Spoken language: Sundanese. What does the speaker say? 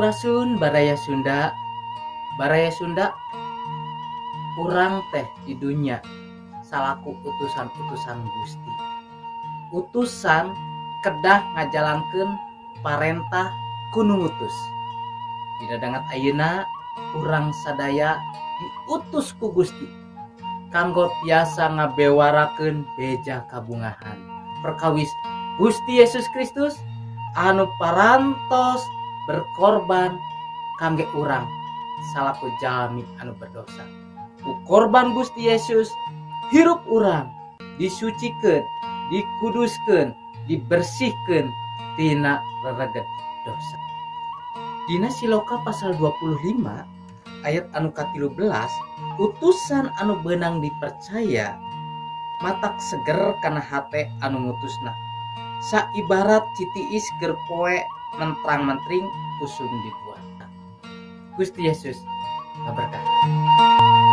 Sampurasun Baraya Sunda urang teh di dunia salaku utusan-utusan Gusti. Utusan kedah ngajalankeun parentah kudu ngutus. Dina dangat ayeuna urang sadaya diutus ku Gusti kanggo tiasa ngabewarakeun beja kabungahan perkawis Gusti Yesus Kristus anu parantos berkorban kangge urang salaku jalmi anu berdosa. Ku korban Gusti Yesus hirup urang disucikeun, dikuduskeun, dibersihkeun tina rereget dosa. Dina Siloka pasal 25 ayat anu ka-13, utusan anu beunang dipercaya matak seger kana hate anu ngutusna. Saibarat citiis keur poe mentrang-mentring usum dibuat. Gusti Yesus ngaberkahi.